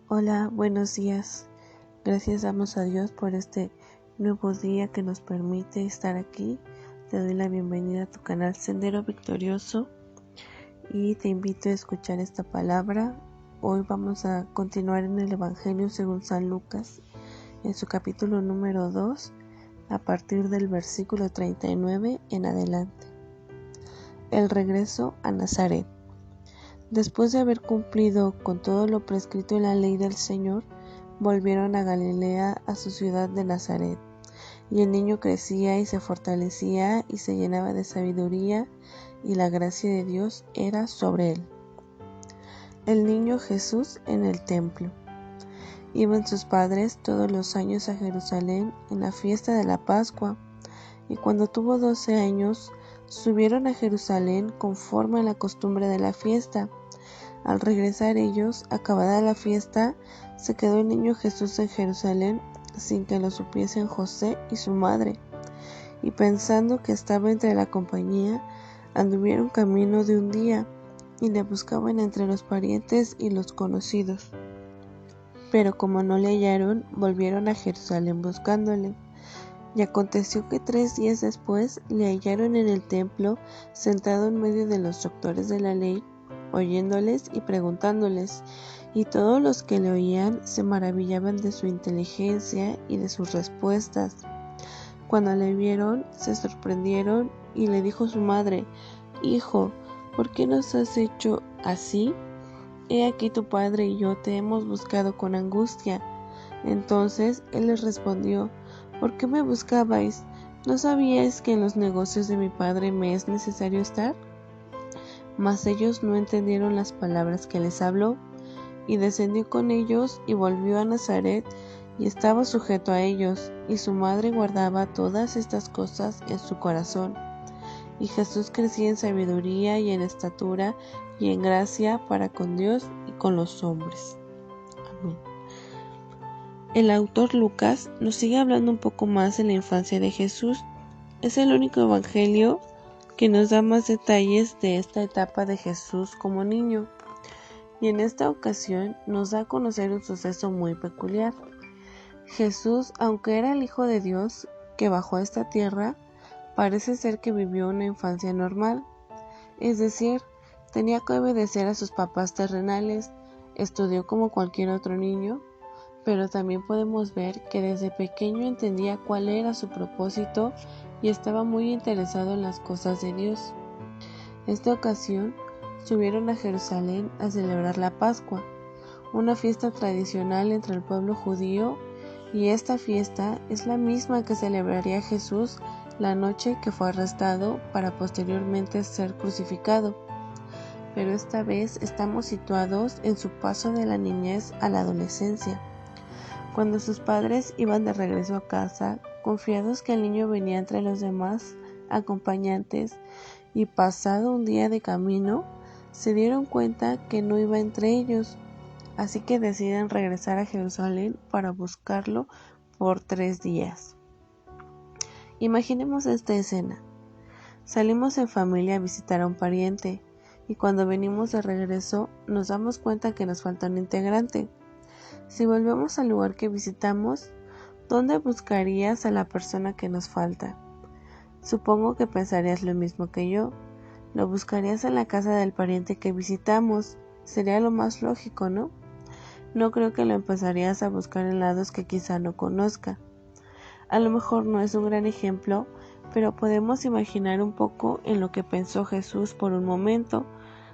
Hola, buenos días. Gracias damos a Dios por este nuevo día que nos permite estar aquí. Te doy la bienvenida a tu canal Sendero Victorioso y te invito a escuchar esta palabra. Hoy vamos a continuar en el Evangelio según San Lucas, en su capítulo número 2, a partir del versículo 39 en adelante. El regreso a Nazaret. Después de haber cumplido con todo lo prescrito en la ley del Señor, volvieron a Galilea, a su ciudad de Nazaret. Y el niño crecía y se fortalecía y se llenaba de sabiduría, y la gracia de Dios era sobre él. El niño Jesús en el templo. Iban sus padres todos los años a Jerusalén en la fiesta de la Pascua, y cuando tuvo 12 años, subieron a Jerusalén conforme a la costumbre de la fiesta. Al regresar ellos, acabada la fiesta, se quedó el niño Jesús en Jerusalén sin que lo supiesen José y su madre, y pensando que estaba entre la compañía, anduvieron camino de un día y le buscaban entre los parientes y los conocidos. Pero como no le hallaron, volvieron a Jerusalén buscándole. Y aconteció que 3 días después le hallaron en el templo, sentado en medio de los doctores de la ley, oyéndoles y preguntándoles, y todos los que le oían se maravillaban de su inteligencia y de sus respuestas. Cuando le vieron, se sorprendieron, y le dijo su madre: Hijo, ¿por qué nos has hecho así? He aquí tu padre y yo te hemos buscado con angustia. Entonces él les respondió: ¿Por qué me buscabais? ¿No sabíais que en los negocios de mi padre me es necesario estar? Mas ellos no entendieron las palabras que les habló, y descendió con ellos y volvió a Nazaret, y estaba sujeto a ellos, y su madre guardaba todas estas cosas en su corazón. Y Jesús crecía en sabiduría y en estatura y en gracia para con Dios y con los hombres. Amén. El autor Lucas nos sigue hablando un poco más de la infancia de Jesús. Es el único evangelio que nos da más detalles de esta etapa de Jesús como niño. Y en esta ocasión nos da a conocer un suceso muy peculiar. Jesús, aunque era el Hijo de Dios que bajó a esta tierra, parece ser que vivió una infancia normal. Es decir, tenía que obedecer a sus papás terrenales, estudió como cualquier otro niño, pero también podemos ver que desde pequeño entendía cuál era su propósito y estaba muy interesado en las cosas de Dios. Esta ocasión subieron a Jerusalén a celebrar la Pascua, una fiesta tradicional entre el pueblo judío, y esta fiesta es la misma que celebraría Jesús la noche que fue arrestado para posteriormente ser crucificado. Pero esta vez estamos situados en su paso de la niñez a la adolescencia. Cuando sus padres iban de regreso a casa, confiados que el niño venía entre los demás acompañantes, y pasado un día de camino, se dieron cuenta que no iba entre ellos, así que deciden regresar a Jerusalén para buscarlo por 3 días. Imaginemos esta escena. Salimos en familia a visitar a un pariente, y cuando venimos de regreso nos damos cuenta que nos falta un integrante. Si volvemos al lugar que visitamos, ¿dónde buscarías a la persona que nos falta? Supongo que pensarías lo mismo que yo. Lo buscarías en la casa del pariente que visitamos. Sería lo más lógico, ¿no? No creo que lo empezarías a buscar en lados que quizá no conozca. A lo mejor no es un gran ejemplo, pero podemos imaginar un poco en lo que pensó Jesús por un momento,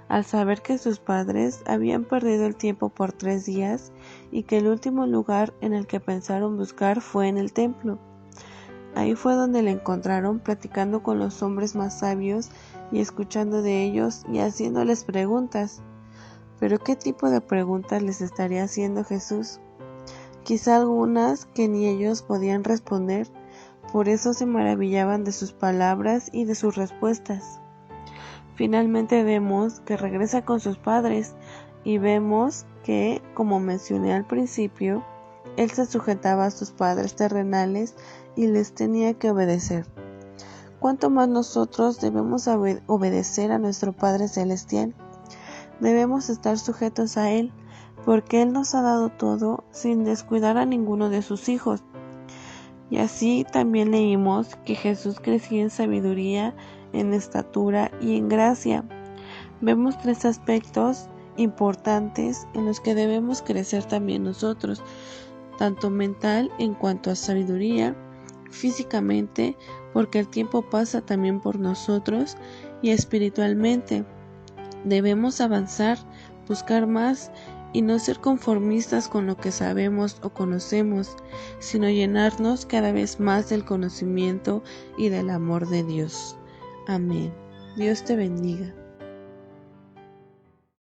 al saber que sus padres habían perdido el tiempo por 3 días y que el último lugar en el que pensaron buscar fue en el templo. Ahí fue donde le encontraron platicando con los hombres más sabios y escuchando de ellos y haciéndoles preguntas. ¿Pero qué tipo de preguntas les estaría haciendo Jesús? Quizá algunas que ni ellos podían responder, por eso se maravillaban de sus palabras y de sus respuestas. Finalmente vemos que regresa con sus padres y vemos que, como mencioné al principio, él se sujetaba a sus padres terrenales y les tenía que obedecer. ¿Cuánto más nosotros debemos obedecer a nuestro Padre Celestial? Debemos estar sujetos a Él, porque Él nos ha dado todo sin descuidar a ninguno de sus hijos. Y así también leímos que Jesús crecía en sabiduría, en estatura y en gracia. Vemos 3 aspectos importantes en los que debemos crecer también nosotros, tanto mental en cuanto a sabiduría, físicamente porque el tiempo pasa también por nosotros, y espiritualmente debemos avanzar, buscar más y no ser conformistas con lo que sabemos o conocemos, sino llenarnos cada vez más del conocimiento y del amor de Dios. Amén. Dios te bendiga.